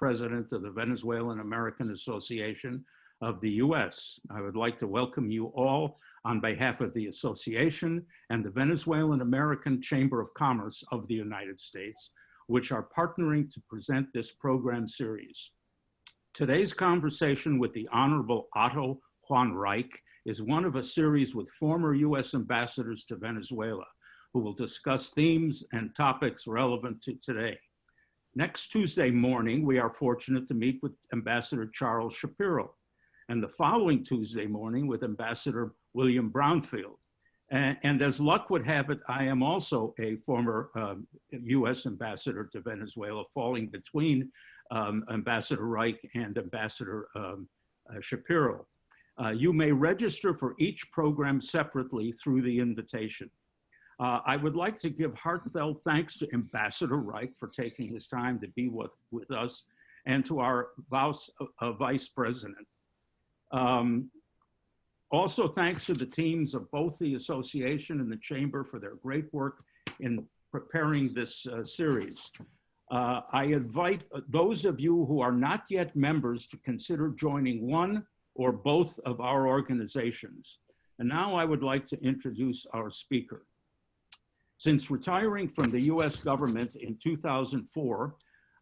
President of the Venezuelan American Association of the U.S. I would like to welcome you all on behalf of the Association and the Venezuelan American Chamber of Commerce of the United States, which are partnering to present this program series. Today's conversation with the Honorable Otto Juan Reich is one of a series with former U.S. ambassadors to Venezuela, who will discuss themes and topics relevant to today. Next Tuesday morning, we are fortunate to meet with Ambassador Charles Shapiro, and the following Tuesday morning with Ambassador William Brownfield. And as luck would have it, I am also a former U.S. ambassador to Venezuela, falling between Ambassador Reich and Ambassador Shapiro. You may register for each program separately through the invitation. I would like to give heartfelt thanks to Ambassador Reich for taking his time to be with us, and to our Vice President. Also, thanks to the teams of both the Association and the Chamber for their great work in preparing this series. I invite those of you who are not yet members to consider joining one or both of our organizations. And now I would like to introduce our speaker. Since retiring from the US government in 2004,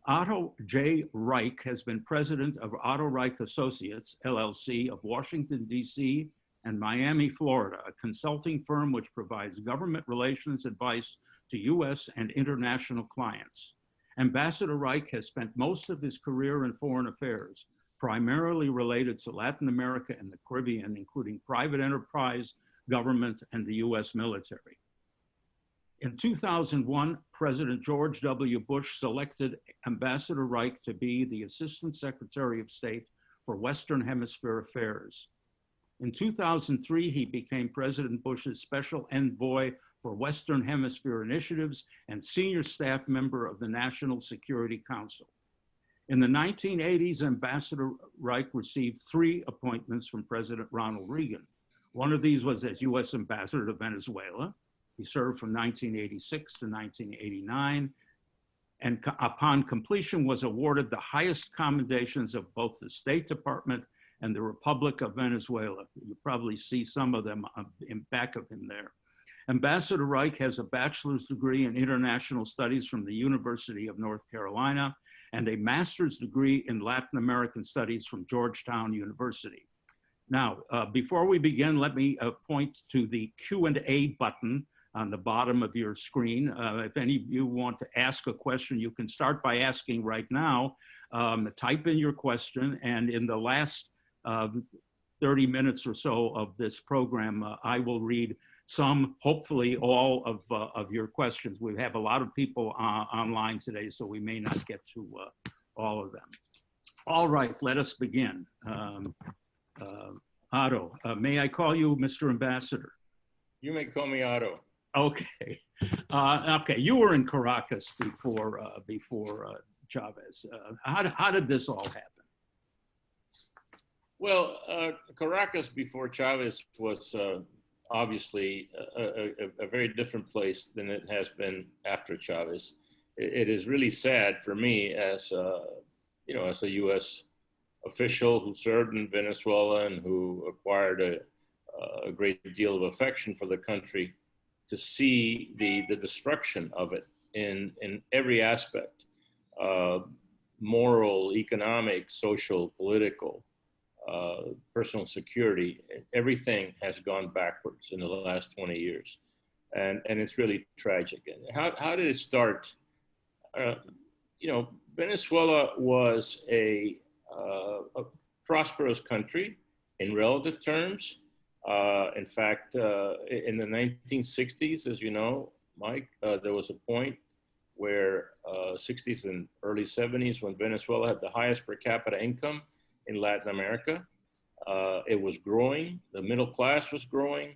Otto J. Reich has been president of Otto Reich Associates, LLC of Washington, D.C. and Miami, Florida, a consulting firm which provides government relations advice to US and international clients. Ambassador Reich has spent most of his career in foreign affairs, primarily related to Latin America and the Caribbean, including private enterprise, government, and the US military. In 2001, President George W. Bush selected Ambassador Reich to be the Assistant Secretary of State for Western Hemisphere Affairs. In 2003, he became President Bush's Special Envoy for Western Hemisphere Initiatives and Senior Staff Member of the National Security Council. In the 1980s, Ambassador Reich received 3 appointments from President Ronald Reagan. One of these was as U.S. Ambassador to Venezuela. He served from 1986 to 1989, and upon completion was awarded the highest commendations of both the State Department and the Republic of Venezuela. You probably see some of them in back of him there. Ambassador Reich has a bachelor's degree in international studies from the University of North Carolina and a master's degree in Latin American studies from Georgetown University. Now, before we begin, let me point to the Q&A button on the bottom of your screen. If any of you want to ask a question, you can start by asking right now. Type in your question, and in the last 30 minutes or so of this program, I will read some, hopefully all of your questions. We have a lot of people online today, so we may not get to all of them. All right, let us begin. Otto, may I call you Mr. Ambassador? You may call me Otto. Okay. Okay, you were in Caracas before Chavez. How did this all happen? Well, Caracas before Chavez was obviously a very different place than it has been after Chavez. It is really sad for me as you know, as a U.S. official who served in Venezuela and who acquired a great deal of affection for the country, to see the destruction of it in every aspect, moral, economic, social, political, personal security. Everything has gone backwards in the last 20 years. And it's really tragic. And how did it start? You know, Venezuela was a prosperous country in relative terms. In fact, in the 1960s, as you know, Mike, there was a point where 60s and early 70s when Venezuela had the highest per capita income in Latin America. It was growing, the middle class was growing,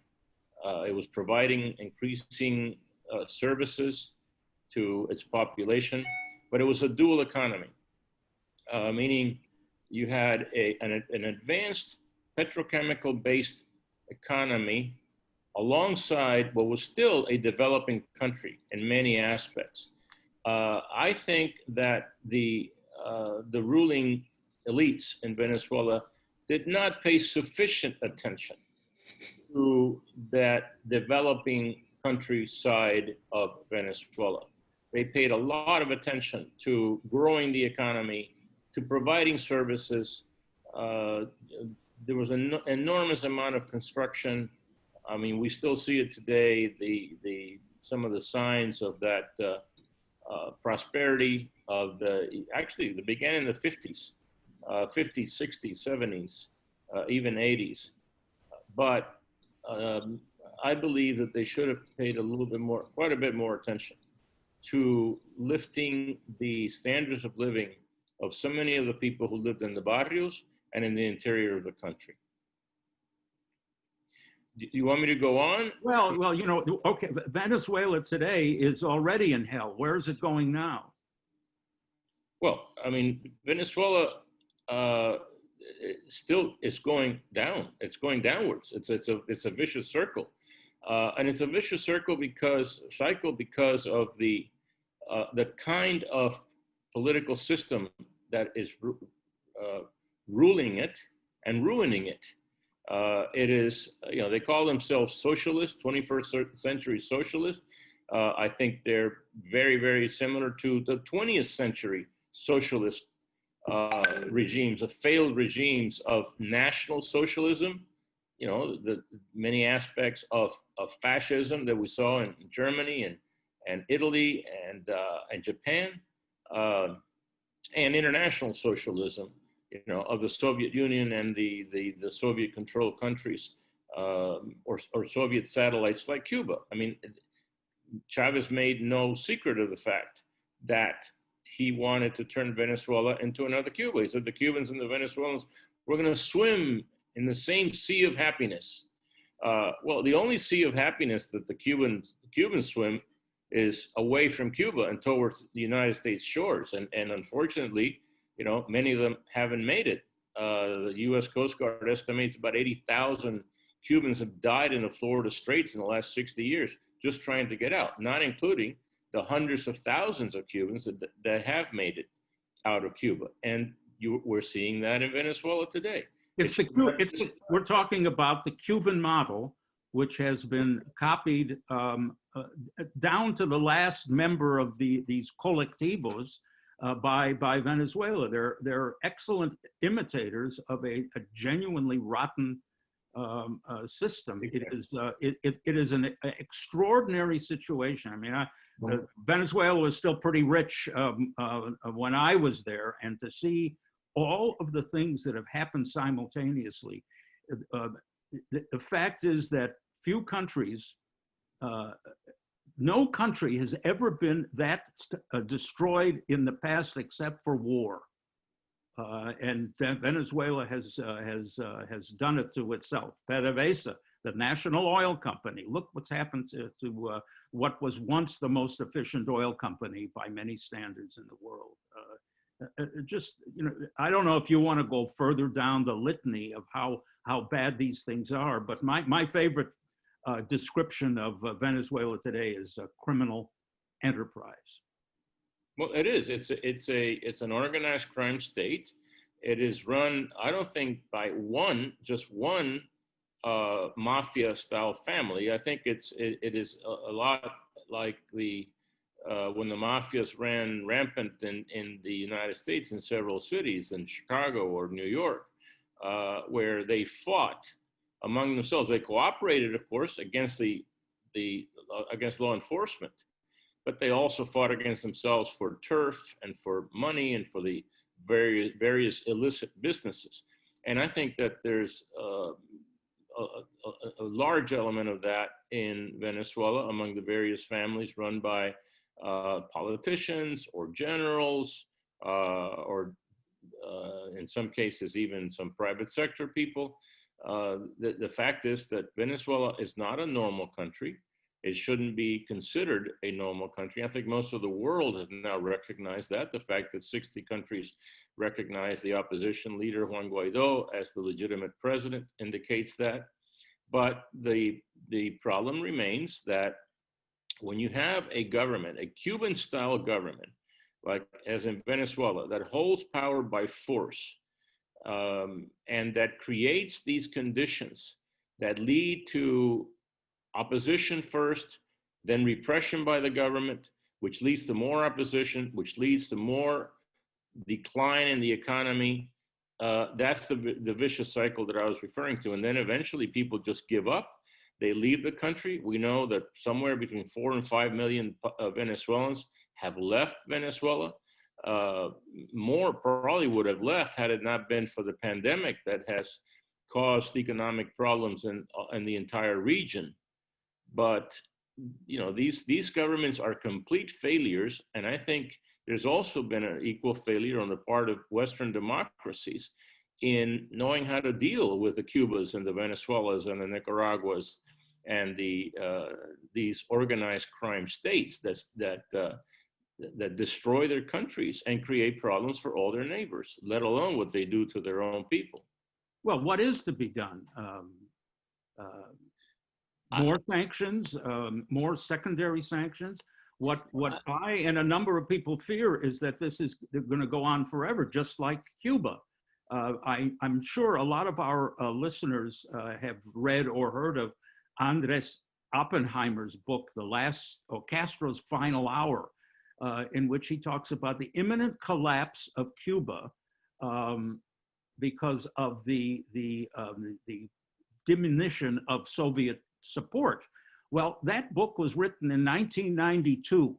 it was providing increasing services to its population, but it was a dual economy, meaning you had an advanced petrochemical-based economy alongside what was still a developing country in many aspects. I think that the the ruling elites in Venezuela did not pay sufficient attention to that developing countryside of Venezuela. They paid a lot of attention to growing the economy, to providing services. There was an enormous amount of construction. I mean, we still see it today, some of the signs of that prosperity of actually, it began in the 50s, 50s, 60s, 70s, even 80s. But I believe that they should have paid a little bit more, quite a bit more attention to lifting the standards of living of so many of the people who lived in the barrios and in the interior of the country. Do you want me to go on? Well, you know, okay, Venezuela today is already in hell. Where is it going now? Well, I mean, Venezuela still is going down. It's going downwards. It's a vicious circle, and it's a vicious cycle because of the kind of political system that is ruling it and ruining it. It is, you know, they call themselves socialist, 21st century socialist. I think they're very, very similar to the 20th century socialist regimes, of failed regimes of national socialism. You know, the many aspects of fascism that we saw in Germany and Italy and Japan, and international socialism, you know, of the Soviet Union and the Soviet-controlled countries, or Soviet satellites like Cuba. I mean, Chavez made no secret of the fact that he wanted to turn Venezuela into another Cuba. He said the Cubans and the Venezuelans were going to swim in the same sea of happiness. Well, the only sea of happiness that the Cubans swim is away from Cuba and towards the United States shores. And unfortunately, you know, many of them haven't made it. The U.S. Coast Guard estimates about 80,000 Cubans have died in the Florida Straits in the last 60 years, just trying to get out, not including the hundreds of thousands of Cubans that have made it out of Cuba. And we're seeing that in Venezuela today. We're talking about the Cuban model, which has been copied down to the last member of these colectivos by Venezuela. They're excellent imitators of a genuinely rotten system. It is an extraordinary situation. I mean, Venezuela was still pretty rich when I was there, and to see all of the things that have happened simultaneously, the fact is that few countries, no country has ever been that destroyed in the past except for war. And Venezuela has done it to itself. PDVSA, the national oil company, look what's happened to what was once the most efficient oil company by many standards in the world. Just, you know, I don't know if you want to go further down the litany of how bad these things are, but my favorite description of Venezuela today is a criminal enterprise. Well, it is. It's an organized crime state. It is run, I don't think by just one mafia-style family. I think it is a lot like when the mafias ran rampant in the United States in several cities, in Chicago or New York, where they fought among themselves. They cooperated, of course, against against law enforcement, but they also fought against themselves for turf and for money and for the various illicit businesses. And I think that there's a large element of that in Venezuela among the various families run by politicians or generals, or in some cases, even some private sector people. The fact is that Venezuela is not a normal country. It shouldn't be considered a normal country. I think most of the world has now recognized that. The fact that 60 countries recognize the opposition leader, Juan Guaido, as the legitimate president indicates that. But the problem remains that when you have a government, a Cuban-style government, like as in Venezuela, that holds power by force, and that creates these conditions that lead to opposition first, then repression by the government, which leads to more opposition, which leads to more decline in the economy. That's the vicious cycle that I was referring to. And then eventually people just give up. They leave the country. We know that somewhere between 4 and 5 million Venezuelans have left Venezuela. More probably would have left had it not been for the pandemic that has caused economic problems in the entire region. But these governments are complete failures, and I think there's also been an equal failure on the part of Western democracies in knowing how to deal with the Cubas and the Venezuelas and the Nicaraguas and these organized crime states that destroy their countries and create problems for all their neighbors, let alone what they do to their own people. Well, what is to be done? More sanctions, more secondary sanctions. What I and a number of people fear is that this is going to go on forever, just like Cuba. I'm sure a lot of our listeners have read or heard of Andres Oppenheimer's book, Castro's Final Hour, in which he talks about the imminent collapse of Cuba because of the diminution of Soviet support. Well, that book was written in 1992,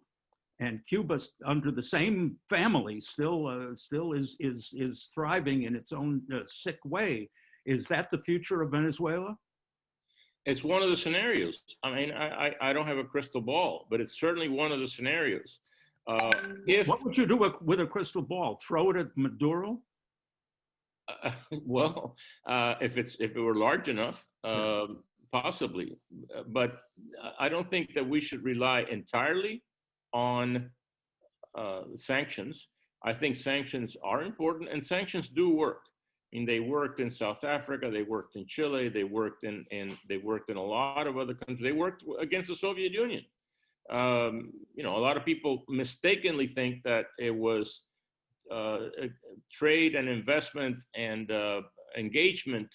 and Cuba's under the same family still is thriving in its own sick way. Is that the future of Venezuela? It's one of the scenarios. I mean, I don't have a crystal ball, but it's certainly one of the scenarios. What would you do with a crystal ball? Throw it at Maduro? Well, if it were large enough, possibly. But I don't think that we should rely entirely on sanctions. I think sanctions are important, and sanctions do work. I mean, they worked in South Africa, they worked in Chile, they worked in a lot of other countries. They worked against the Soviet Union. A lot of people mistakenly think that it was trade and investment and engagement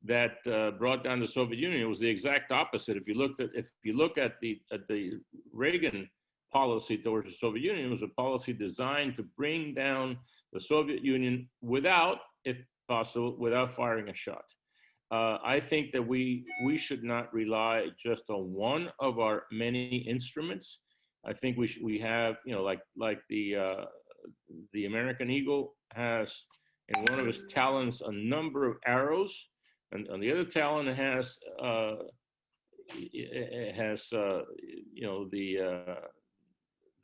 that brought down the Soviet Union. It was the exact opposite. If you look at the Reagan policy towards the Soviet Union, it was a policy designed to bring down the Soviet Union without, if possible, without firing a shot. I think that we should not rely just on one of our many instruments. I think we have, like the American eagle has in one of its talons a number of arrows, and on the other talon it has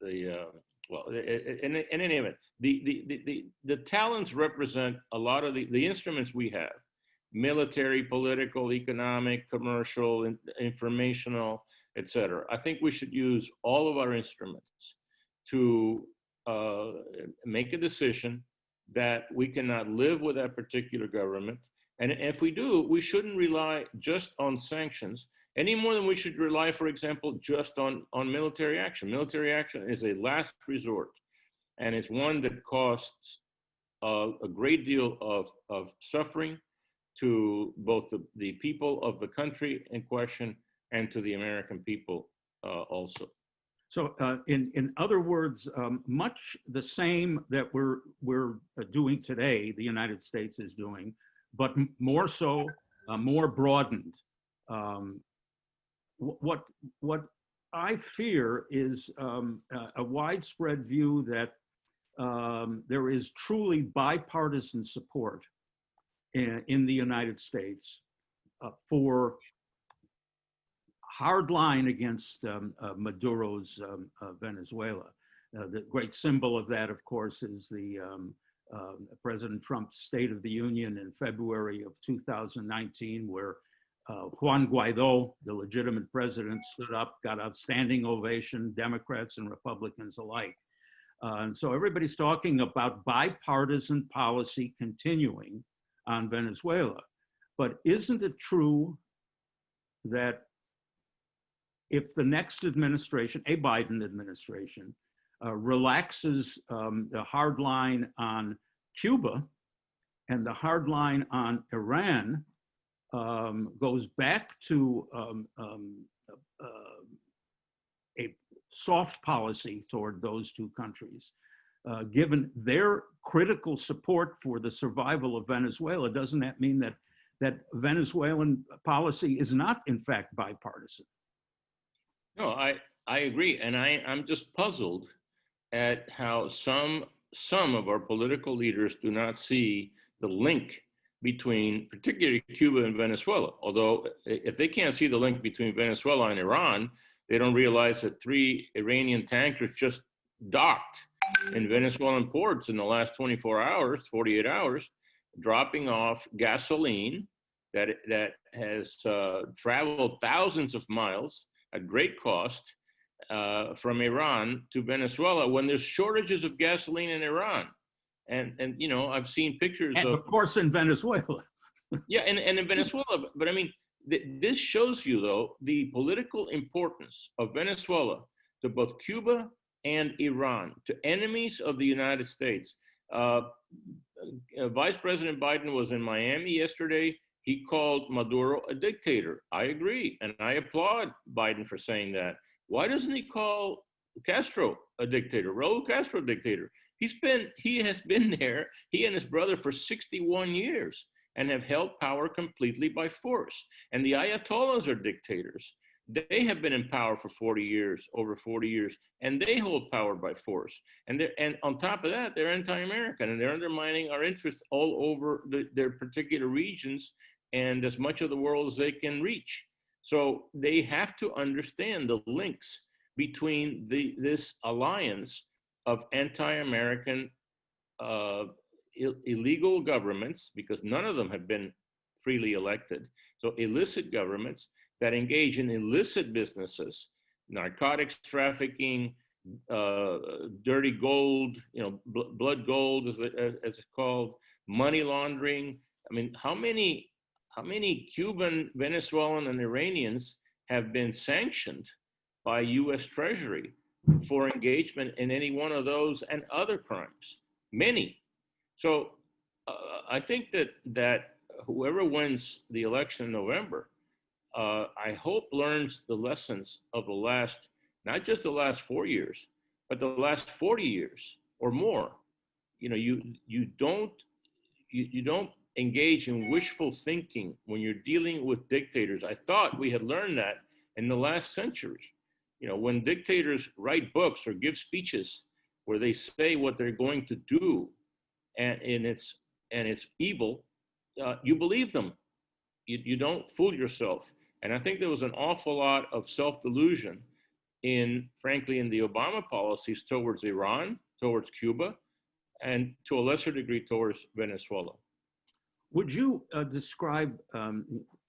in any event, the talons represent a lot of the instruments we have: military, political, economic, commercial, informational, etc. I think we should use all of our instruments to make a decision that we cannot live with that particular government. And if we do, we shouldn't rely just on sanctions any more than we should rely, for example, just on military action. Military action is a last resort, and it's one that costs a great deal of suffering to both the people of the country in question and to the American people also. So in other words, much the same that we're doing today, the United States is doing, but more so, more broadened. What I fear is a widespread view that there is truly bipartisan support in the United States for hard line against Maduro's Venezuela. The great symbol of that, of course, is the President Trump's State of the Union in February of 2019, where Juan Guaido, the legitimate president, stood up, got outstanding ovation, Democrats and Republicans alike. And so everybody's talking about bipartisan policy continuing on Venezuela. But isn't it true that if the next administration, a Biden administration, relaxes the hard line on Cuba and the hard line on Iran, goes back to a soft policy toward those two countries. Given their critical support for the survival of Venezuela, doesn't that mean that Venezuelan policy is not, in fact, bipartisan? No, I agree. And I'm just puzzled at how some of our political leaders do not see the link between particularly Cuba and Venezuela. Although if they can't see the link between Venezuela and Iran, they don't realize that 3 Iranian tankers just docked in Venezuelan ports in the last 24 hours, 48 hours, dropping off gasoline that has traveled thousands of miles at great cost from Iran to Venezuela when there's shortages of gasoline in Iran. And you know, I've seen pictures of course, in Venezuela. Yeah, and in Venezuela, but I mean, this shows you, though, the political importance of Venezuela to both Cuba and Iran, to enemies of the United States. Vice President Biden was in Miami yesterday. He called Maduro a dictator. I agree, and I applaud Biden for saying that. Why doesn't he call Castro a dictator, Raul Castro a dictator? He has been there, he and his brother, for 61 years and have held power completely by force. And the Ayatollahs are dictators. They have been in power for 40 years, over 40 years, and they hold power by force. And on top of that, they're anti-American, and they're undermining our interests all over their particular regions and as much of the world as they can reach. So they have to understand the links between this alliance of anti-American illegal governments, because none of them have been freely elected. So illicit governments that engage in illicit businesses, narcotics trafficking, dirty gold, you know, blood gold as it's called, money laundering. I mean, how many Cuban, Venezuelan, and Iranians have been sanctioned by U.S. Treasury for engagement in any one of those and other crimes? Many. So I think that whoever wins the election in November, I hope learns the lessons of the last, not just the last 4 years, but the last 40 years or more. You know, you don't engage in wishful thinking when you're dealing with dictators. I thought we had learned that in the last century. You know, when dictators write books or give speeches where they say what they're going to do, and it's evil, you believe them. You don't fool yourself. And I think there was an awful lot of self-delusion frankly, in the Obama policies towards Iran, towards Cuba, and to a lesser degree towards Venezuela. Would you describe,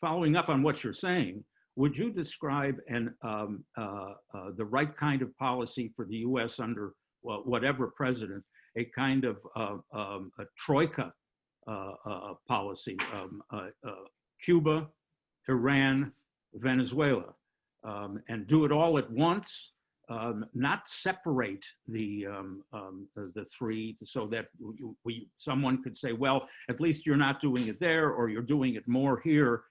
following up on what you're saying, would you describe the right kind of policy for the U.S. under whatever president, a kind of a troika policy, Cuba, Iran, Venezuela, and do it all at once, not separate the three, so that someone could say, well, at least you're not doing it there, or you're doing it more here.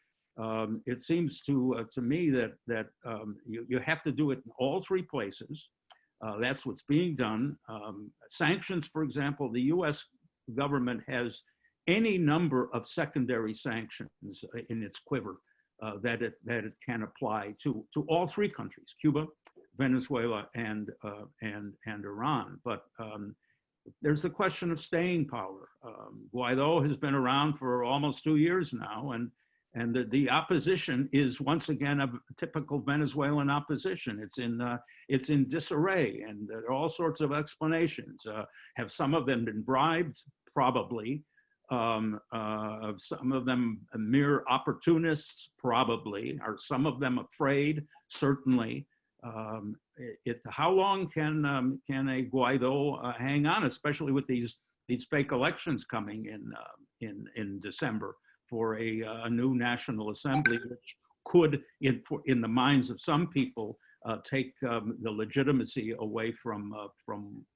It seems to me that you have to do it in all 3 places. That's what's being done. Sanctions, for example, the U.S. government has any number of secondary sanctions in its quiver that it can apply to all 3 countries: Cuba, Venezuela, and Iran. But there's the question of staying power. Guaido has been around for almost 2 years now, and the opposition is once again a typical Venezuelan opposition. It's in disarray, and there are all sorts of explanations. Have some of them been bribed? Probably. Some of them mere opportunists? Probably. Are some of them afraid? Certainly. How long can a Guaido hang on, especially with these fake elections coming in December? For a new National Assembly, which could, in the minds of some people, take the legitimacy away from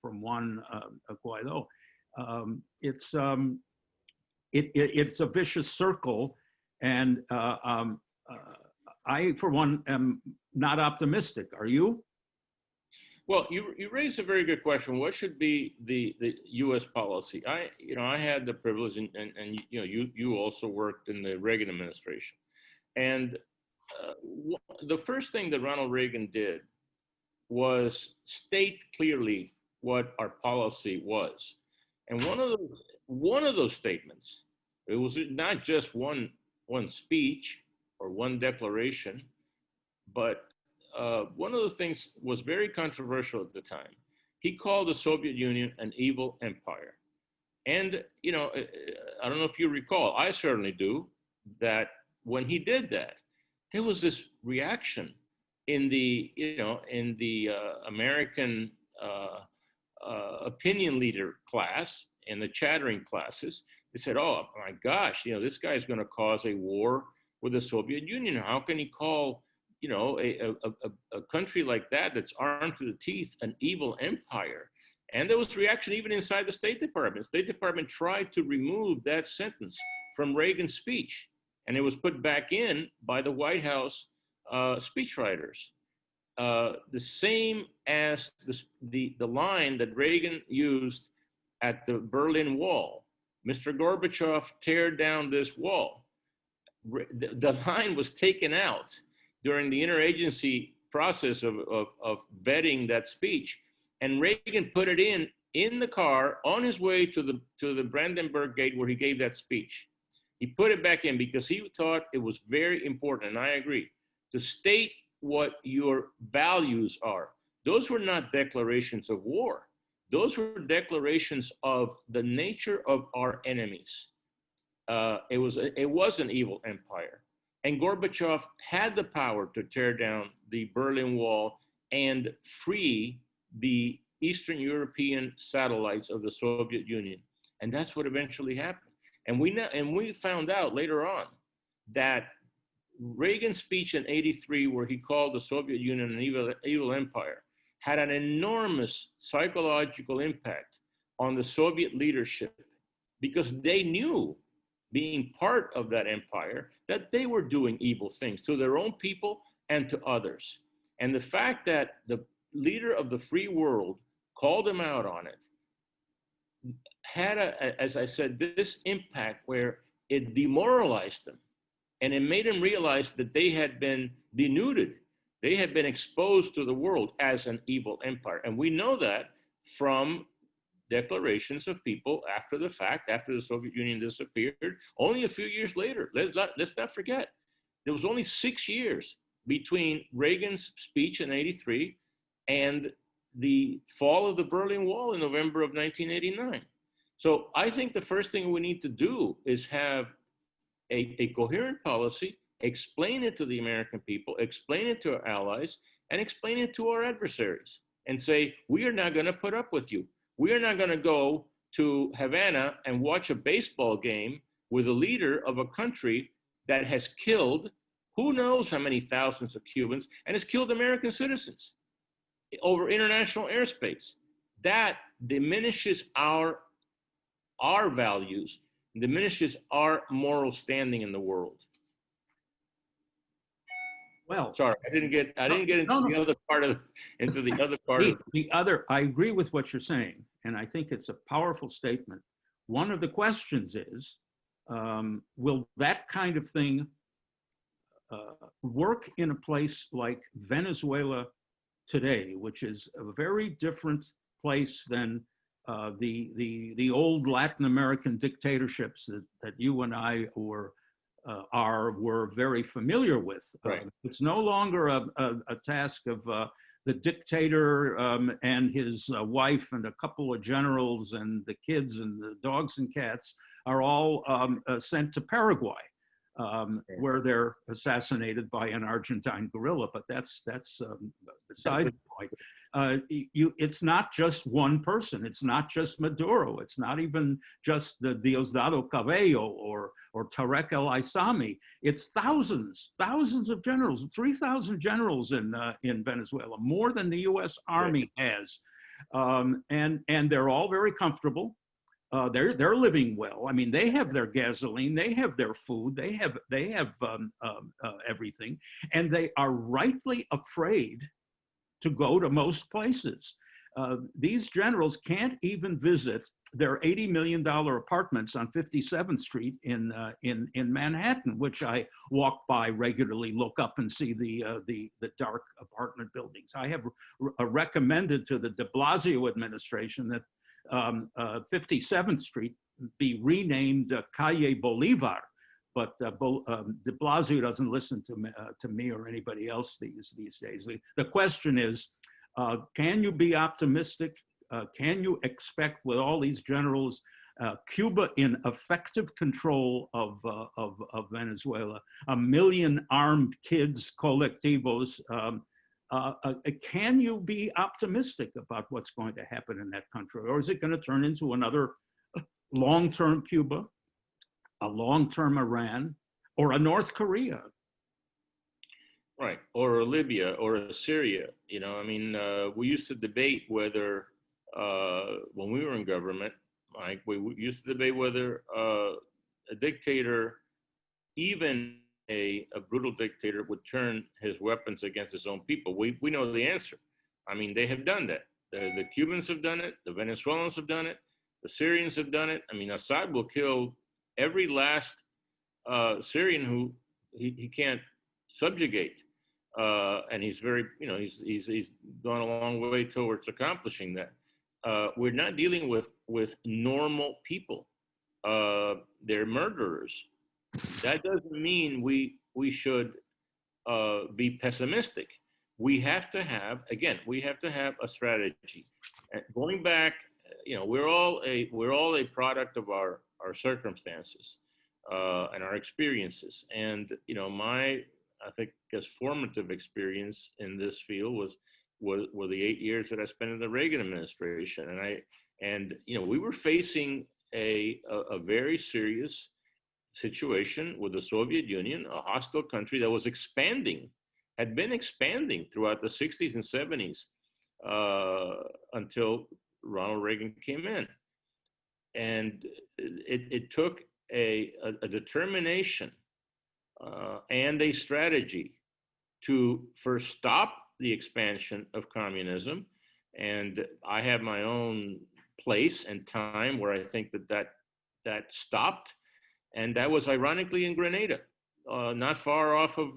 Juan Guaido. It's a vicious circle, and I, for one, am not optimistic. Are you? Well, you raised a very good question. What should be the U.S. policy? I had the privilege, and you also worked in the Reagan administration, and the first thing that Ronald Reagan did was state clearly what our policy was, and one of those statements, it was not just one speech or one declaration, but one of the things was very controversial at the time. He called the Soviet Union an evil empire. And, I don't know if you recall, I certainly do, that when he did that, there was this reaction in the, American opinion leader class and the chattering classes. They said, oh my gosh, this guy's going to cause a war with the Soviet Union. How can he call a country like that's armed to the teeth an evil empire? And there was reaction even inside the State Department. State Department tried to remove that sentence from Reagan's speech, and it was put back in by the White House speechwriters. The same as the line that Reagan used at the Berlin Wall. Mr. Gorbachev, tear down this wall. The line was taken out during the interagency process of vetting that speech, and Reagan put it in the car on his way to the Brandenburg Gate where he gave that speech. He put it back in because he thought it was very important, and I agree, to state what your values are. Those were not declarations of war. Those were declarations of the nature of our enemies. It was an evil empire. And Gorbachev had the power to tear down the Berlin Wall and free the Eastern European satellites of the Soviet Union. And that's what eventually happened. And we found out later on that Reagan's speech in '83, where he called the Soviet Union an evil empire, had an enormous psychological impact on the Soviet leadership, because they knew, being part of that empire, that they were doing evil things to their own people and to others. And the fact that the leader of the free world called them out on it had, as I said, this impact where it demoralized them, and it made them realize that they had been denuded. They had been exposed to the world as an evil empire. And we know that from declarations of people after the fact, after the Soviet Union disappeared, only a few years later. Let's not forget, there was only 6 years between Reagan's speech in '83 and the fall of the Berlin Wall in November of 1989. So I think the first thing we need to do is have a coherent policy, explain it to the American people, explain it to our allies, and explain it to our adversaries, and say, we are not going to put up with you. We are not going to go to Havana and watch a baseball game with a leader of a country that has killed who knows how many thousands of Cubans and has killed American citizens over international airspace. That diminishes our values, diminishes our moral standing in the world. Well, sorry, I didn't get into the other part of the other. I agree with what you're saying, and I think it's a powerful statement. One of the questions is, will that kind of thing work in a place like Venezuela today, which is a very different place than the old Latin American dictatorships that you and I were very familiar with. Right. It's no longer a task of the dictator and his wife and a couple of generals and the kids and the dogs and cats are all sent to Paraguay, where they're assassinated by an Argentine guerrilla. But that's beside the point. it's not just one person. It's not just Maduro. It's not even just the Diosdado Cabello or Tarek El Aissami. It's thousands of generals, 3,000 generals in Venezuela, more than the U.S. Army has, and they're all very comfortable. They're living well. I mean, they have their gasoline, they have their food, they have everything, and they are rightly afraid to go to most places. These generals can't even visit their $80 million apartments on 57th Street in Manhattan, which I walk by regularly, look up and see the dark apartment buildings. I have recommended to the de Blasio administration that 57th Street be renamed Calle Bolivar, but de Blasio doesn't listen to me or anybody else these days. The question is, can you be optimistic? Can you expect, with all these generals, Cuba in effective control of Venezuela, 1 million armed kids, colectivos? Can you be optimistic about what's going to happen in that country? Or is it going to turn into another long-term Cuba, a long-term Iran, or a North Korea? Right, or a Libya, or a Syria. You know, I mean, we used to debate whether, when we were in government, Mike, we used to debate whether a dictator, even a brutal dictator, would turn his weapons against his own people. We know the answer. I mean, they have done that. The Cubans have done it. The Venezuelans have done it. The Syrians have done it. I mean, Assad will kill every last Syrian who he can't subjugate. And he's very, you know, he's gone a long way towards accomplishing that. We're not dealing with normal people. They're murderers. That doesn't mean we should be pessimistic. We have to have, again, a strategy. Going back, you know, we're all a product of our circumstances and our experiences. And you know, I think as formative experience in this field were the 8 years that I spent in the Reagan administration. And you know, we were facing a very serious situation with the Soviet Union, a hostile country that was expanding, had been expanding throughout the 60s and 70s until Ronald Reagan came in. And it took a determination and a strategy to first stop the expansion of communism. And I have my own place and time where I think that stopped. And that was ironically in Grenada, not far off of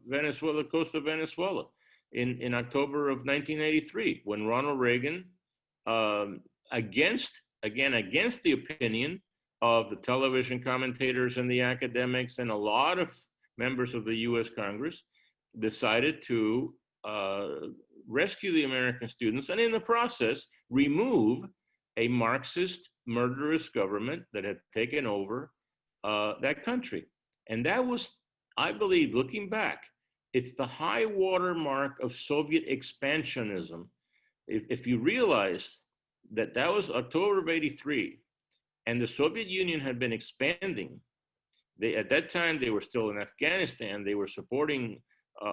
Venezuela, the coast of Venezuela, in October of 1983, when Ronald Reagan, against the opinion of the television commentators and the academics and a lot of members of the US Congress, decided to rescue the American students, and in the process, remove a Marxist, murderous government that had taken over that country. And that was, I believe, looking back, it's the high water mark of Soviet expansionism. If you realize that was October of '83, and the Soviet Union had been expanding, at that time, they were still in Afghanistan, they were supporting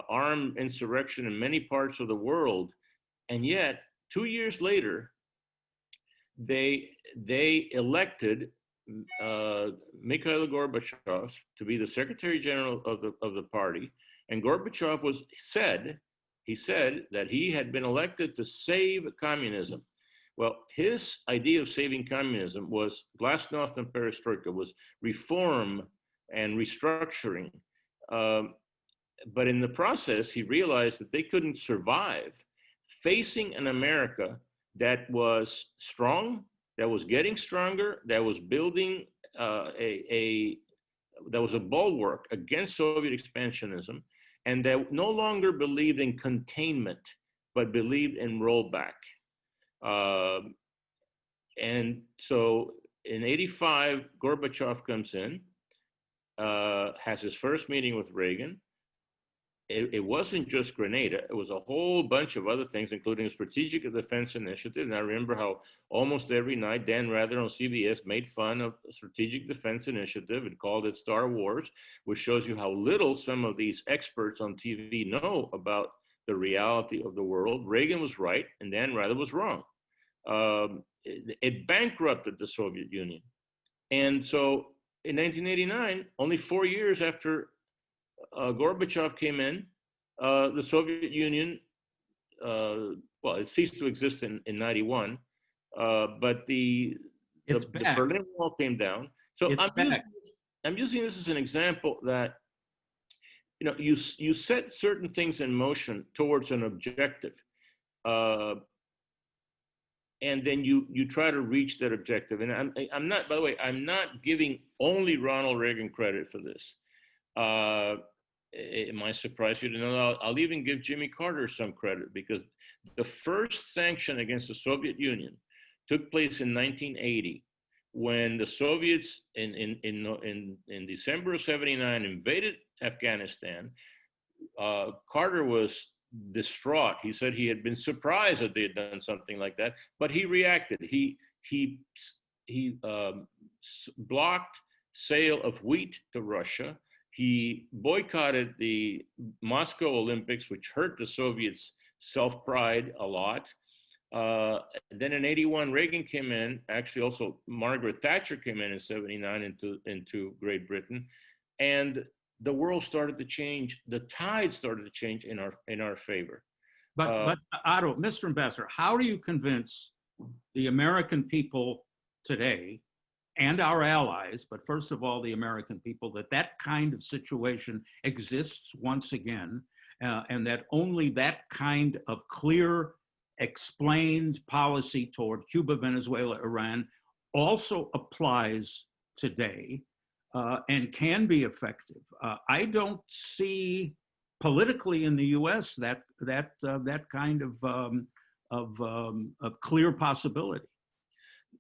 armed insurrection in many parts of the world, and yet 2 years later, they elected Mikhail Gorbachev to be the Secretary General of the party, and Gorbachev said that he had been elected to save communism. Well, his idea of saving communism was glasnost and perestroika, was reform and restructuring. But in the process, he realized that they couldn't survive facing an America that was strong, that was getting stronger, that was building that was a bulwark against Soviet expansionism, and that no longer believed in containment, but believed in rollback. And so in '85, Gorbachev comes in, has his first meeting with Reagan. it wasn't just Grenada, it was a whole bunch of other things, including a strategic defense initiative. And I remember how almost every night Dan Rather on CBS made fun of a strategic defense initiative and called it Star Wars, which shows you how little some of these experts on TV know about the reality of the world. Reagan was right and Dan Rather was wrong. It bankrupted the Soviet Union. And so in 1989, only 4 years after Gorbachev came in, the Soviet Union, well, it ceased to exist in 91, but the Berlin Wall came down. So I'm using this as an example that, you know, you set certain things in motion towards an objective, and then you try to reach that objective. And I'm not, by the way, I'm not giving only Ronald Reagan credit for this. It might surprise you to know I'll even give Jimmy Carter some credit, because the first sanction against the Soviet Union took place in 1980 when the Soviets in December of '79 invaded Afghanistan. Carter was distraught. He said he had been surprised that they had done something like that, but he reacted. He blocked sale of wheat to Russia. He boycotted the Moscow Olympics, which hurt the Soviets' self-pride a lot. Then in '81, Reagan came in. Actually, also Margaret Thatcher came in '79 into Great Britain, and the world started to change. The tide started to change in our favor. But Otto, Mr. Ambassador, how do you convince the American people today and our allies, but first of all, the American people, that that kind of situation exists once again, and that only that kind of clear, explained policy toward Cuba, Venezuela, Iran also applies today and can be effective? I don't see politically in the U.S. that kind of clear possibility.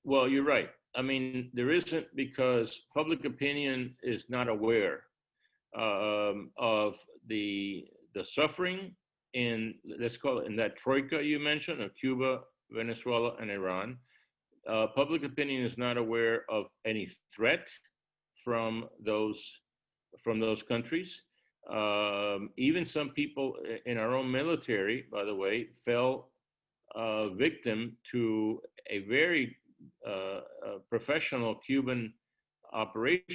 Well, you're right. I mean, there isn't, because public opinion is not aware of the suffering in, let's call it, in that troika you mentioned of Cuba, Venezuela, and Iran. Public opinion is not aware of any threat from those countries. Even some people in our own military, by the way, fell victim to a very professional Cuban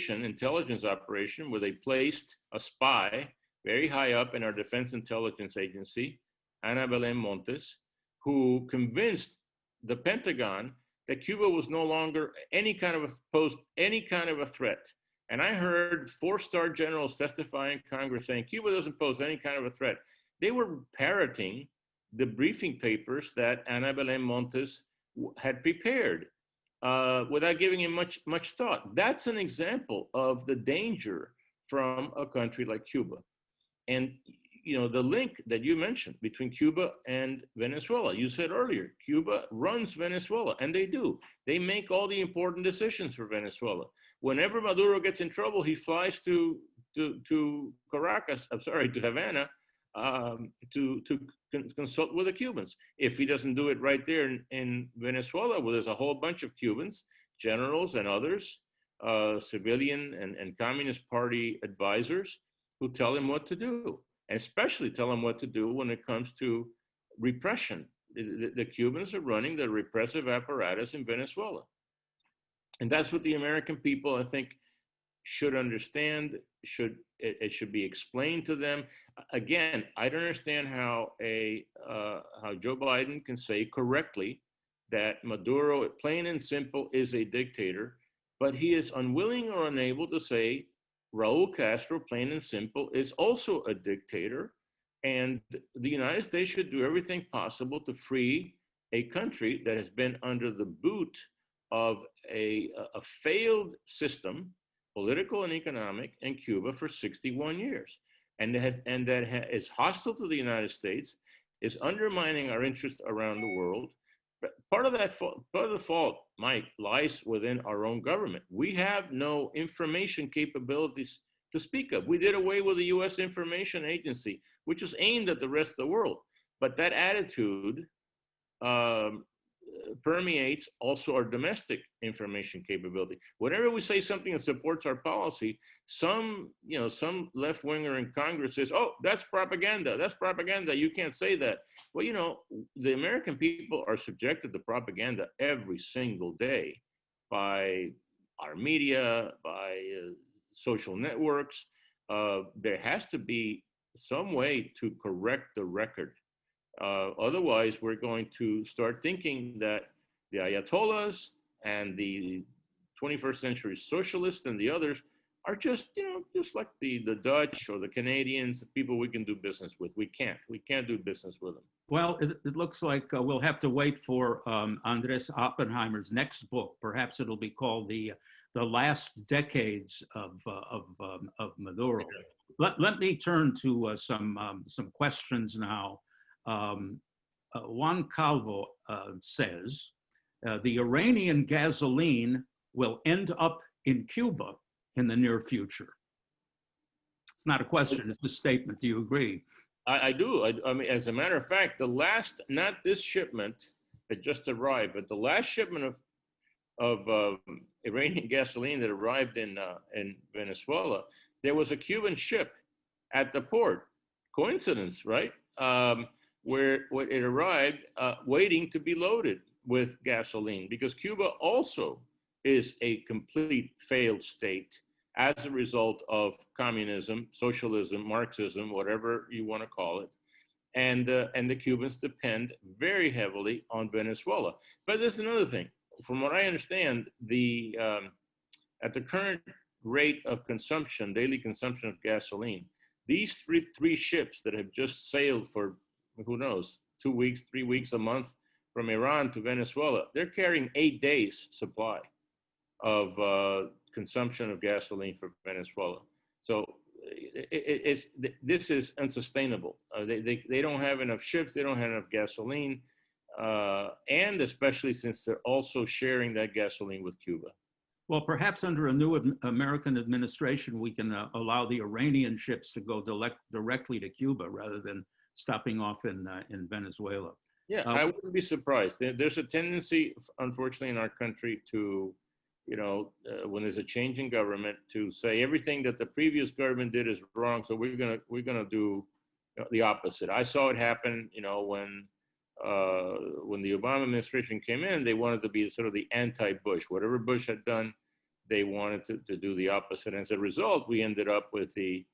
intelligence operation, where they placed a spy very high up in our Defense Intelligence Agency, Ana Belén Montes, who convinced the Pentagon that Cuba was no longer any kind of a threat. And I heard 4-star generals testify in Congress saying Cuba doesn't pose any kind of a threat. They were parroting the briefing papers that Ana Belén Montes had prepared without giving him much thought. That's an example of the danger from a country like Cuba. And you know, the link that you mentioned between Cuba and Venezuela, you said earlier, Cuba runs Venezuela, and they do. They make all the important decisions for Venezuela. Whenever Maduro gets in trouble, he flies to Caracas, to Havana, to consult with the Cubans. If he doesn't do it right there in Venezuela, well, there's a whole bunch of Cubans, generals and others, civilian and Communist Party advisors, who tell him what to do, and especially tell him what to do when it comes to repression. The Cubans are running the repressive apparatus in Venezuela. And that's what the American people, I think, should understand. It should be explained to them. Again, I don't understand how Joe Biden can say correctly that Maduro, plain and simple, is a dictator, but he is unwilling or unable to say Raul Castro, plain and simple, is also a dictator, and the United States should do everything possible to free a country that has been under the boot of a failed system, political and economic, in Cuba for 61 years, and that is hostile to the United States, is undermining our interests around the world. But part of the fault, Mike, lies within our own government. We have no information capabilities to speak of. We did away with the U.S. Information Agency, which is aimed at the rest of the world. But that attitude um, permeates also our domestic information capability. Whenever we say something that supports our policy, some left winger in Congress says, "Oh, that's propaganda. That's propaganda. You can't say that." Well, the American people are subjected to propaganda every single day by our media, by social networks. There has to be some way to correct the record. Otherwise, we're going to start thinking that the Ayatollahs and the 21st century socialists and the others are just like the Dutch or the Canadians, the people we can do business with. We can't do business with them. Well, it looks like we'll have to wait for Andres Oppenheimer's next book. Perhaps it'll be called the last decades of Maduro. Let me turn to some questions now. Juan Calvo says, the Iranian gasoline will end up in Cuba in the near future. It's not a question, it's a statement. Do you agree? I do. I mean, as a matter of fact, the last, not this shipment that just arrived, but the last shipment of Iranian gasoline that arrived in Venezuela, there was a Cuban ship at the port. Coincidence, right? Where it arrived, waiting to be loaded with gasoline, because Cuba also is a complete failed state as a result of communism, socialism, Marxism, whatever you want to call it. And the Cubans depend very heavily on Venezuela. But there's another thing. From what I understand, at the current rate of consumption, daily consumption of gasoline, these three ships that have just sailed for, who knows, 2 weeks, 3 weeks, a month from Iran to Venezuela, they're carrying 8 days supply of consumption of gasoline for Venezuela. So this is unsustainable. They don't have enough ships, they don't have enough gasoline, and especially since they're also sharing that gasoline with Cuba. Well, perhaps under a new American administration, we can allow the Iranian ships to go directly to Cuba rather than stopping off in Venezuela. Yeah, I wouldn't be surprised. There's a tendency, unfortunately, in our country to, when there's a change in government, to say everything that the previous government did is wrong, so we're gonna do the opposite. I saw it happen, when the Obama administration came in, they wanted to be sort of the anti-Bush. Whatever Bush had done, they wanted to do the opposite. And as a result, we ended up with the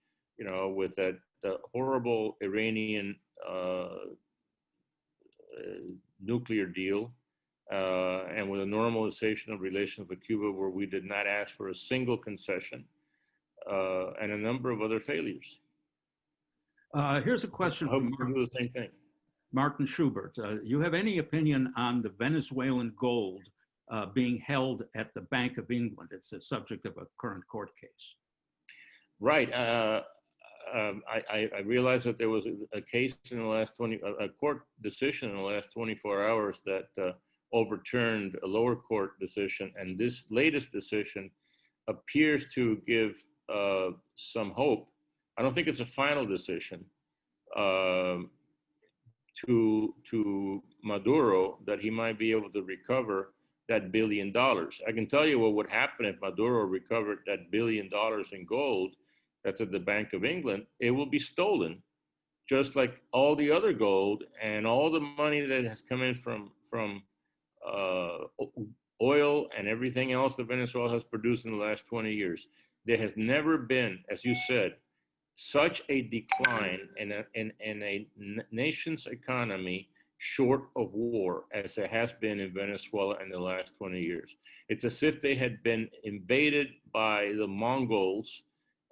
horrible Iranian nuclear deal, and with a normalization of relations with Cuba, where we did not ask for a single concession, and a number of other failures. Here's a question from the same thing. Martin Schubert. You have any opinion on the Venezuelan gold being held at the Bank of England? It's the subject of a current court case. Right. I realized that there was a case in the last a court decision in the last 24 hours that overturned a lower court decision, and this latest decision appears to give some hope. I don't think it's a final decision to Maduro, that he might be able to recover that $1 billion. I can tell you what would happen if Maduro recovered that $1 billion in gold that's at the Bank of England. It will be stolen, just like all the other gold and all the money that has come in from oil and everything else that Venezuela has produced in the last 20 years. There has never been, as you said, such a decline in a nation's economy short of war as there has been in Venezuela in the last 20 years. It's as if they had been invaded by the Mongols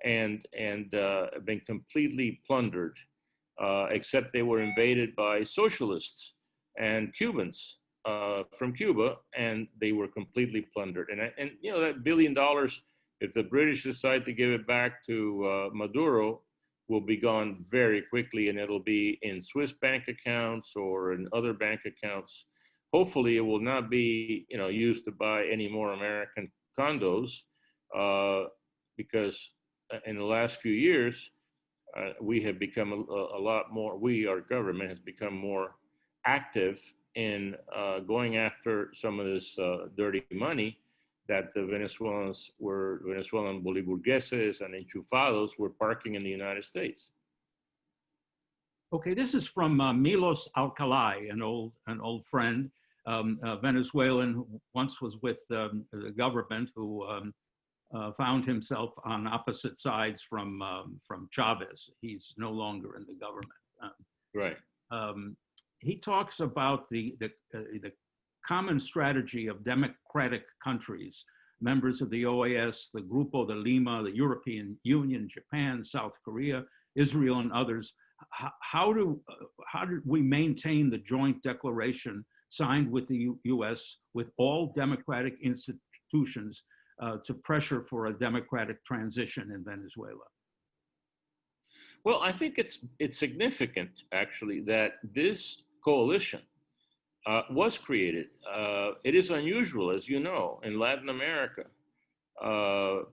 and been completely plundered, except they were invaded by socialists and Cubans from Cuba, and they were completely plundered. And that $1 billion, if the British decide to give it back to Maduro, will be gone very quickly, and it'll be in Swiss bank accounts or in other bank accounts. Hopefully, it will not be used to buy any more American condos, because in the last few years, we have become a lot more, our government has become more active in going after some of this dirty money that the Venezuelan boliburgueses and enchufados were parking in the United States. Okay, this is from Milos Alcalay, an old friend, Venezuelan, who once was with the government, who found himself on opposite sides from Chavez. He's no longer in the government. Right. He talks about the common strategy of democratic countries, members of the OAS, the Grupo de Lima, the European Union, Japan, South Korea, Israel, and others. How do we maintain the joint declaration signed with the U.S. with all democratic institutions to pressure for a democratic transition in Venezuela? Well, I think it's significant, actually, that this coalition was created. It is unusual, as you know, in Latin America,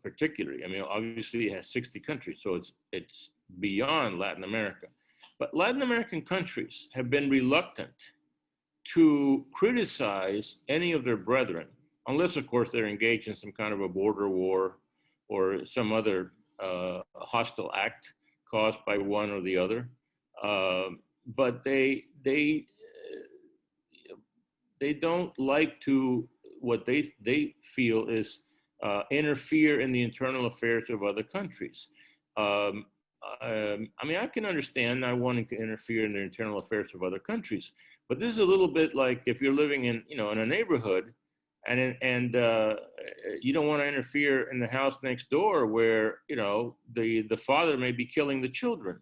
particularly. I mean, obviously it has 60 countries, so it's beyond Latin America. But Latin American countries have been reluctant to criticize any of their brethren, unless, of course, they're engaged in some kind of a border war or some other hostile act caused by one or the other. But they don't like to, what they feel is interfere in the internal affairs of other countries. I mean, I can understand not wanting to interfere in the internal affairs of other countries, but this is a little bit like if you're living in, in a neighborhood and you don't want to interfere in the house next door where, the father may be killing the children.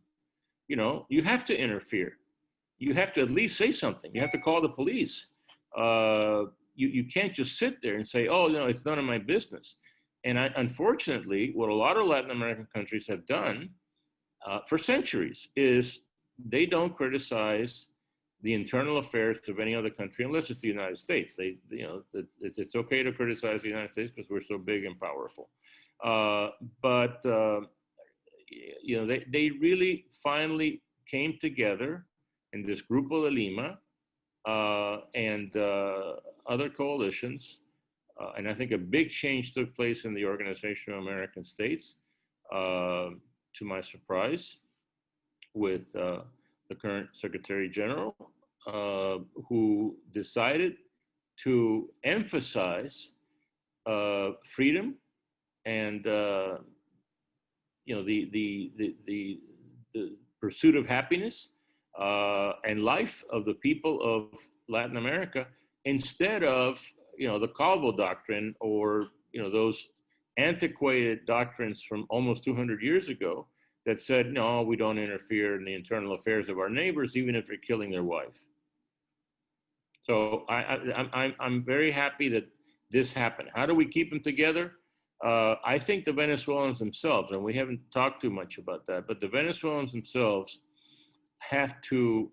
You have to interfere. You have to at least say something. You have to call the police. You can't just sit there and say, oh, no, it's none of my business. And unfortunately, what a lot of Latin American countries have done for centuries is they don't criticize the internal affairs of any other country unless it's the United States. It's okay to criticize the United States because we're so big and powerful. But they really finally came together in this Grupo de Lima and other coalitions. And I think a big change took place in the Organization of American States, to my surprise, with the current Secretary General, who decided to emphasize freedom and the pursuit of happiness and life of the people of Latin America, instead of the Calvo doctrine or those antiquated doctrines from almost 200 years ago that said, no, we don't interfere in the internal affairs of our neighbors, even if they're killing their wife. So I'm very happy that this happened. How do we keep them together? I think the Venezuelans themselves, and we haven't talked too much about that, but the Venezuelans themselves have to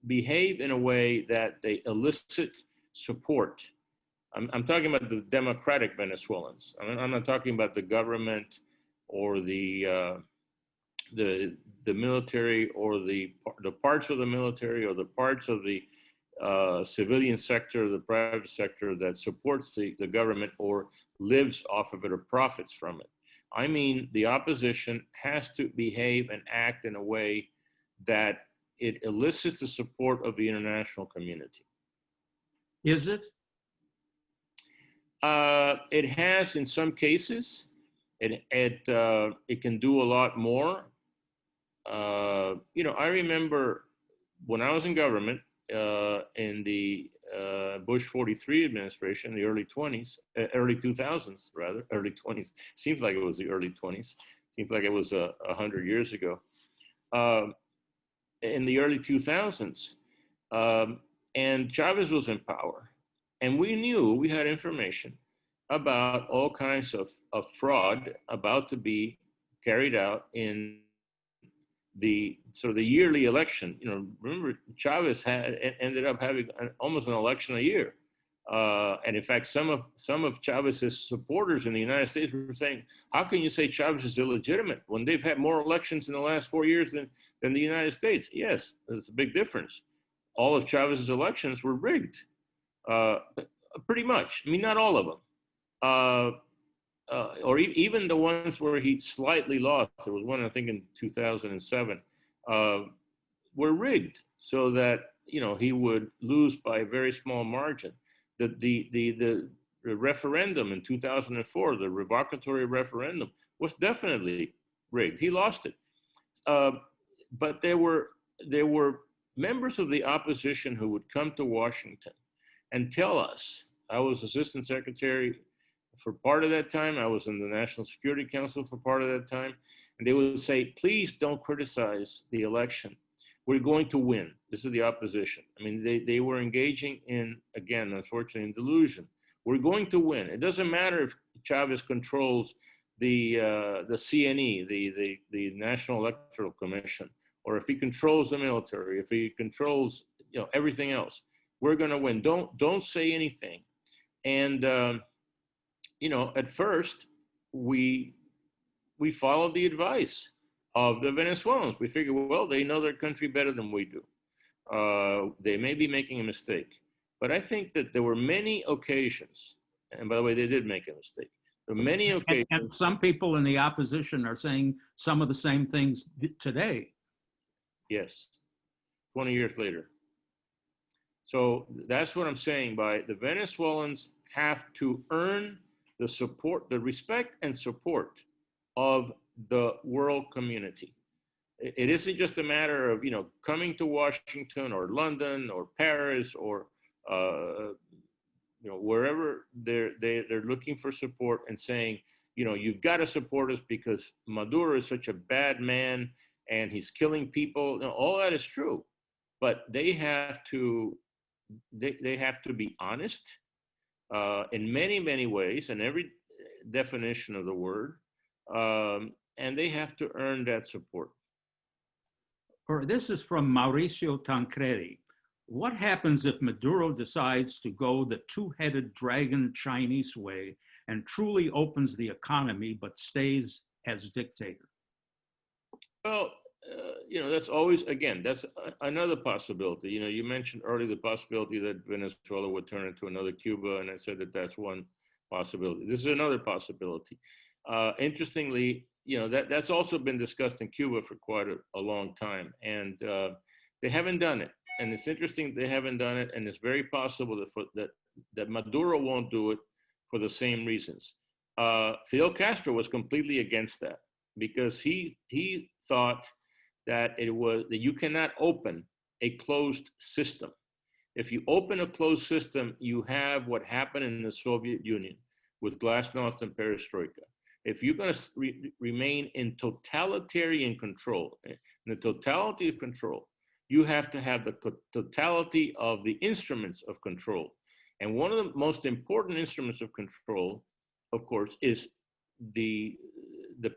behave in a way that they elicit support. I'm talking about the democratic Venezuelans. I'm not talking about the government or the military or the parts of the military or the parts of the civilian sector, the private sector that supports the government or lives off of it or profits from it. I mean, the opposition has to behave and act in a way that it elicits the support of the international community. Is it? It has in some cases. It can do a lot more. I remember when I was in government in the Bush 43 administration, the early 20s, early 2000s rather, early 20s. Seems like it was the early 20s. Seems like it was 100 years ago. In the early 2000s, and Chavez was in power, and we had information about all kinds of fraud about to be carried out in the yearly election. Remember Chavez ended up having almost an election a year And in fact, some of Chavez's supporters in the United States were saying, "How can you say Chavez is illegitimate when they've had more elections in the last 4 years than the United States?" Yes, there's a big difference. All of Chavez's elections were rigged, pretty much. I mean, not all of them, even the ones where he slightly lost. There was one, I think, in 2007, were rigged so that he would lose by a very small margin. The referendum in 2004, the revocatory referendum, was definitely rigged. He lost it, but there were members of the opposition who would come to Washington and tell us. I was assistant secretary for part of that time. I was in the National Security Council for part of that time, and they would say, "Please don't criticize the election. We're going to win." This is the opposition. I mean, they were engaging in, again, unfortunately, in delusion. We're going to win. It doesn't matter if Chavez controls the CNE, the National Electoral Commission, or if he controls the military, if he controls everything else. We're going to win. Don't say anything. And at first we followed the advice of the Venezuelans. We figured, well, they know their country better than we do. They may be making a mistake. But I think that there were many occasions, and by the way, they did make a mistake. There were many occasions. And some people in the opposition are saying some of the same things today. Yes, 20 years later. So that's what I'm saying by the Venezuelans have to earn the support, the respect and support of the world community. It isn't just a matter of, coming to Washington or London or Paris or, wherever they're looking for support and saying, you've got to support us because Maduro is such a bad man and he's killing people. All that is true, but they have to be honest in many, many ways, in every definition of the word, and they have to earn that support. This is from Mauricio Tancredi. What happens if Maduro decides to go the two-headed dragon Chinese way and truly opens the economy but stays as dictator? Well, that's always, again, that's another possibility. You mentioned earlier the possibility that Venezuela would turn into another Cuba, and I said that that's one possibility. This is another possibility. Interestingly, that's also been discussed in Cuba for quite a long time, and they haven't done it. And it's interesting they haven't done it, and it's very possible that Maduro won't do it for the same reasons. Fidel Castro was completely against that because he thought that you cannot open a closed system. If you open a closed system, you have what happened in the Soviet Union with glasnost and perestroika. If you're going to remain in totalitarian control, in the totality of control, you have to have the totality of the instruments of control. And one of the most important instruments of control, of course, is the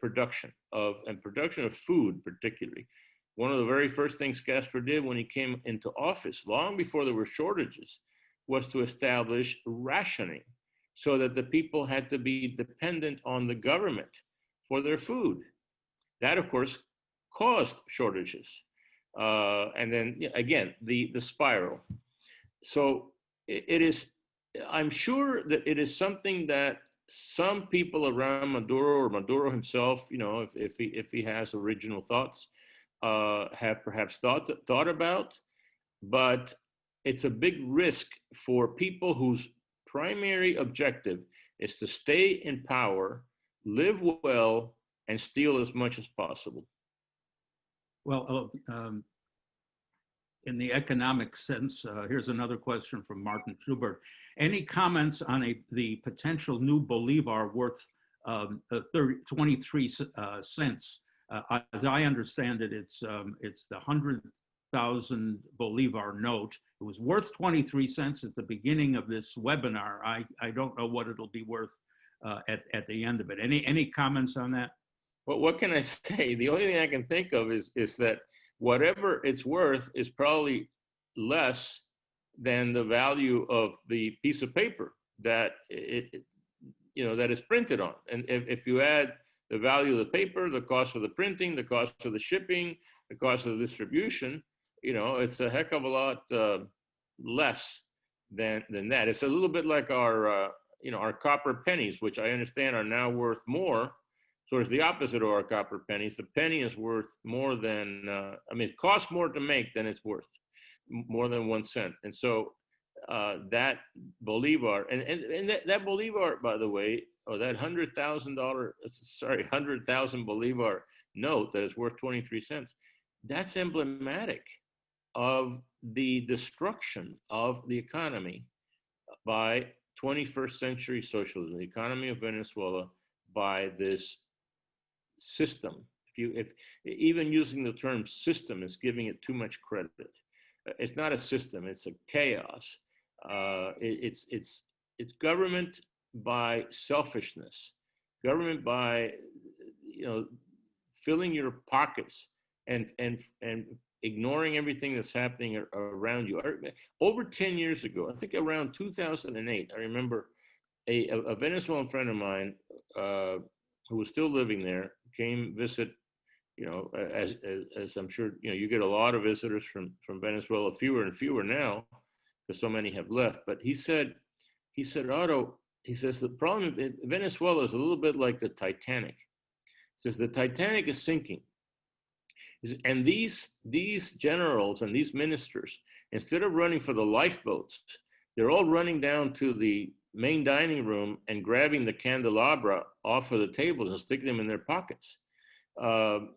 production of food, particularly. One of the very first things Castro did when he came into office, long before there were shortages, was to establish rationing so that the people had to be dependent on the government for their food. That, of course, caused shortages. And then, again, the spiral. So I'm sure that it is something that some people around Maduro or Maduro himself, if he has original thoughts, have perhaps thought about, but it's a big risk for people whose primary objective is to stay in power, live well, and steal as much as possible. Well, in the economic sense, here's another question from Martin Schubert. Any comments on the potential new Bolivar worth 23 cents? As I understand it, it's the 100,000 Bolivar note. It was worth 23 cents at the beginning of this webinar. I don't know what it'll be worth at the end of it. Any comments on that? Well, what can I say? The only thing I can think of is that whatever it's worth is probably less than the value of the piece of paper that that is printed on. And if you add the value of the paper, the cost of the printing, the cost of the shipping, the cost of the distribution, it's a heck of a lot less than that. It's a little bit like our copper pennies, which I understand are now worth more. So it's the opposite of our copper pennies. The penny is worth more than, it costs more to make than it's worth, more than 1 cent. And so that Bolivar, and that Bolivar, by the way, or that $100,000 Bolivar note that is worth 23 cents, that's emblematic of the destruction of the economy by 21st century socialism, the economy of Venezuela, by this system. If even using the term system is giving it too much credit. It's not a system, it's a chaos. It's government by selfishness, government by filling your pockets and ignoring everything that's happening around you. Over 10 years ago, I think around 2008, I remember a Venezuelan friend of mine who was still living there came visit. As I'm sure you get a lot of visitors from Venezuela, fewer and fewer now, because so many have left. But he said, Otto, he says the problem in Venezuela is a little bit like the Titanic. He says the Titanic is sinking, and these generals and these ministers, instead of running for the lifeboats, they're all running down to the main dining room and grabbing the candelabra off of the tables and sticking them in their pockets. And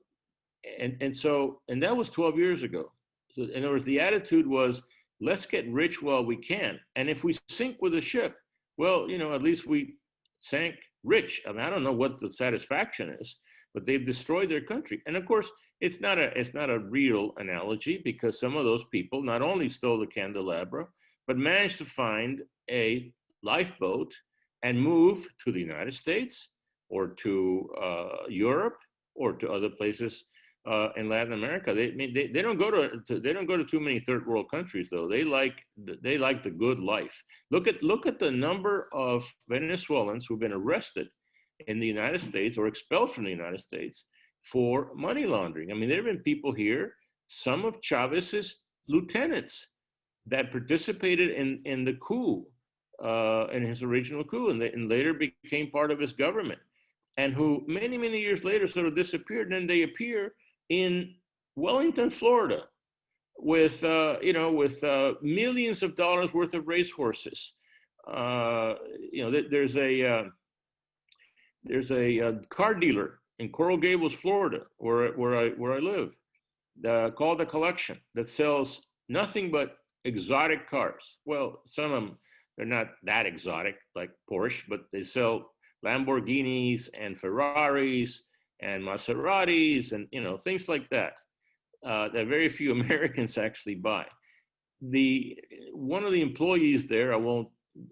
that was 12 years ago. So in other words, the attitude was, let's get rich while we can. And if we sink with a ship, well, at least we sank rich. I don't know what the satisfaction is, but they've destroyed their country. And of course, it's not a real analogy, because some of those people not only stole the candelabra, but managed to find a lifeboat and move to the United States or to Europe or to other places in Latin America. They don't go to too many third world countries, though. They like the good life. Look at the number of Venezuelans who've been arrested in the United States or expelled from the United States for money laundering. there have been people here, some of Chavez's lieutenants, that participated in the coup, in his original coup, and later became part of his government, and who many, many years later sort of disappeared. And then they appear in Wellington, Florida, with millions of dollars worth of racehorses. There's a car dealer in Coral Gables, Florida, where I live, called The Collection, that sells nothing but exotic cars. Well, some of them, they're not that exotic like Porsche, but they sell Lamborghinis and Ferraris and Maseratis and things like that that very few Americans actually buy. One of the employees there, I won't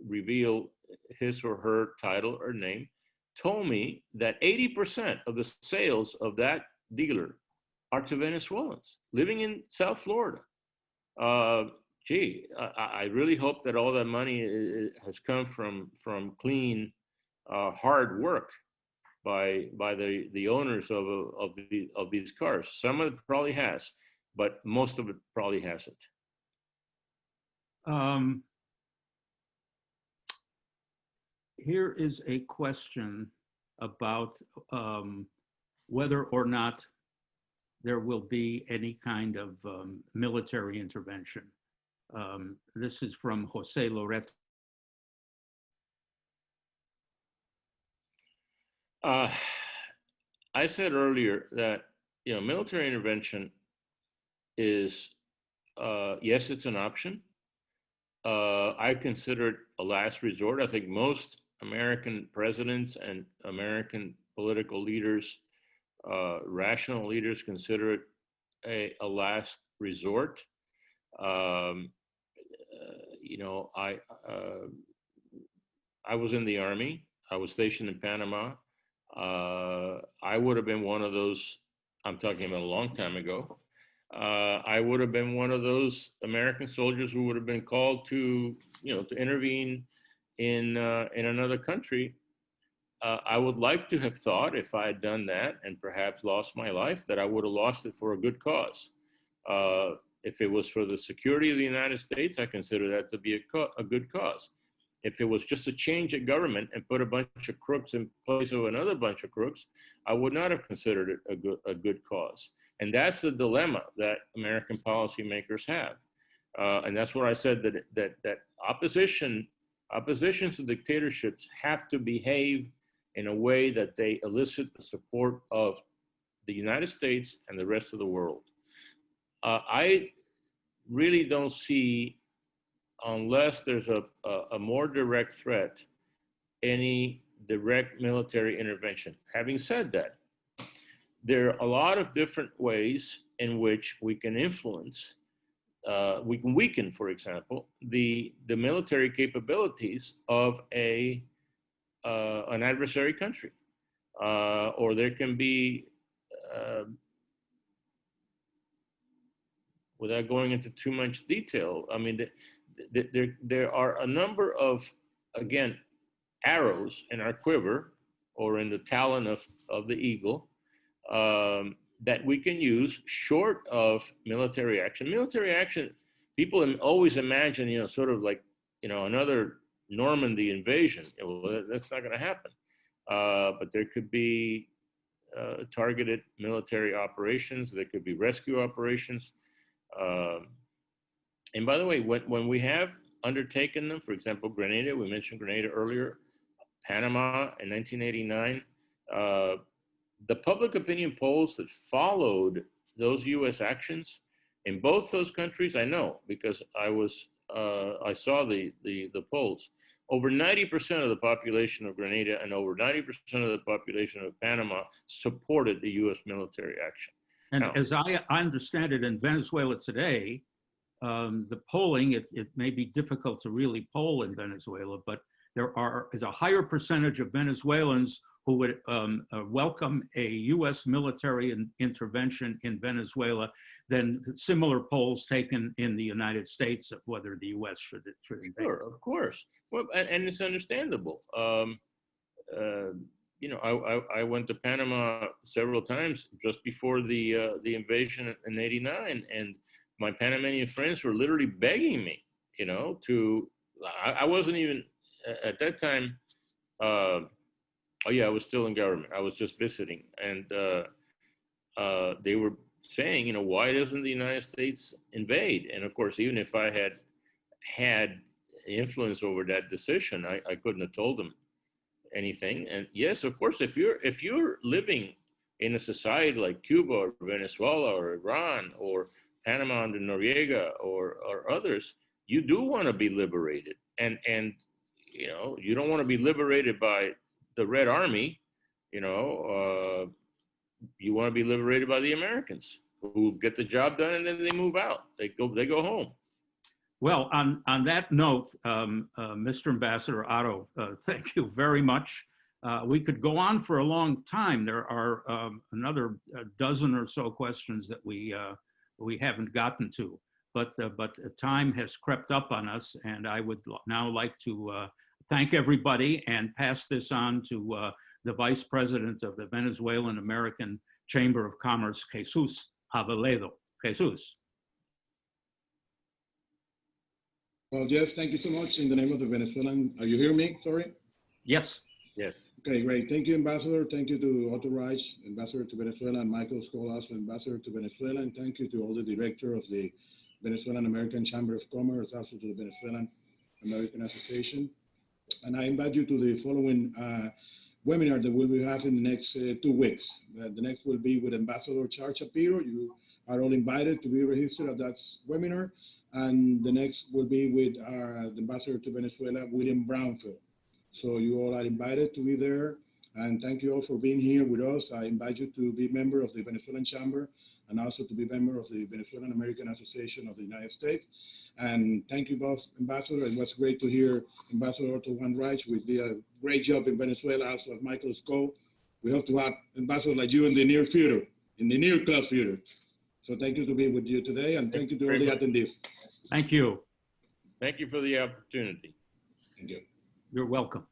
reveal his or her title or name, told me that 80% of the sales of that dealer are to Venezuelans living in South Florida. I really hope that all that money has come from clean, hard work by the owners of these cars. Some of it probably has, but most of it probably hasn't. Here is a question about whether or not there will be any kind of military intervention. This is from Jose Loreto. I said earlier that military intervention is yes, it's an option. I consider it a last resort. I think most American presidents and American political leaders, rational leaders, consider it a last resort. I was in the Army. I was stationed in Panama. I would have been one of those, I'm talking about a long time ago, I would have been one of those American soldiers who would have been called to, to intervene in another country. I would like to have thought, if I had done that and perhaps lost my life, that I would have lost it for a good cause. If it was for the security of the United States, I consider that to be a good cause. If it was just a change of government and put a bunch of crooks in place of another bunch of crooks, I would not have considered it a good cause. And that's the dilemma that American policymakers have. And that's where I said that oppositions to dictatorships have to behave in a way that they elicit the support of the United States and the rest of the world. I really don't see, unless there's a more direct threat, any direct military intervention. Having said that, there are a lot of different ways in which we can influence, we can weaken, for example, the military capabilities of an adversary country. Or there can be, without going into too much detail, I mean, there are a number of, again, arrows in our quiver or in the talon of the eagle that we can use short of military action. Military action, people always imagine, sort of like, another Normandy invasion. Well, that's not going to happen. But there could be targeted military operations. There could be rescue operations. And by the way, when we have undertaken them, for example, Grenada, we mentioned Grenada earlier, Panama in 1989, the public opinion polls that followed those U.S. actions in both those countries, I know because I saw the polls. Over 90% of the population of Grenada and over 90% of the population of Panama supported the U.S. military action. And now, as I understand it, in Venezuela today, the polling, it may be difficult to really poll in Venezuela, but there is a higher percentage of Venezuelans who would welcome a U.S. military intervention in Venezuela than similar polls taken in the United States of whether the U.S. should invade. Sure, of course. Well, and it's understandable. I went to Panama several times just before the invasion in '89, and my Panamanian friends were literally begging me, I wasn't even at that time. Oh yeah, I was still in government. I was just visiting, and they were saying, why doesn't the United States invade? And of course, even if I had influence over that decision, I couldn't have told them anything. And yes, of course, if you're living in a society like Cuba or Venezuela or Iran or Panama under Noriega or others, you do want to be liberated, and you don't want to be liberated by the Red Army. You want to be liberated by the Americans who get the job done and then they move out. They go home. Well, on that note, Mr. Ambassador Otto, thank you very much. We could go on for a long time. There are another dozen or so questions that we haven't gotten to, but time has crept up on us, and I would now like to thank everybody and pass this on to the Vice President of the Venezuelan-American Chamber of Commerce, Jesus Aveledo. Jesus. Well, yes, thank you so much. In the name of the Venezuelan, you hear me? Sorry? Yes. Yes. Okay, great. Thank you, Ambassador. Thank you to Otto Reich, Ambassador to Venezuela, and Michael Scholas, Ambassador to Venezuela. And thank you to all the director of the Venezuelan-American Chamber of Commerce, also to the Venezuelan-American Association. And I invite you to the following webinar that we will have in the next 2 weeks. The next will be with Ambassador Charles Shapiro. You are all invited to be registered at that webinar. And the next will be with the Ambassador to Venezuela, William Brownfield. So you all are invited to be there. And thank you all for being here with us. I invite you to be a member of the Venezuelan Chamber and also to be a member of the Venezuelan-American Association of the United States. And thank you both, Ambassador. It was great to hear Ambassador Otto Juan Reich. We did a great job in Venezuela, also as Michael Sco. We hope to have Ambassador like you in the near future, in the near close future. So thank you to be with you today, and thank you to all the attendees. Thank you. Thank you for the opportunity. Thank you. You're welcome.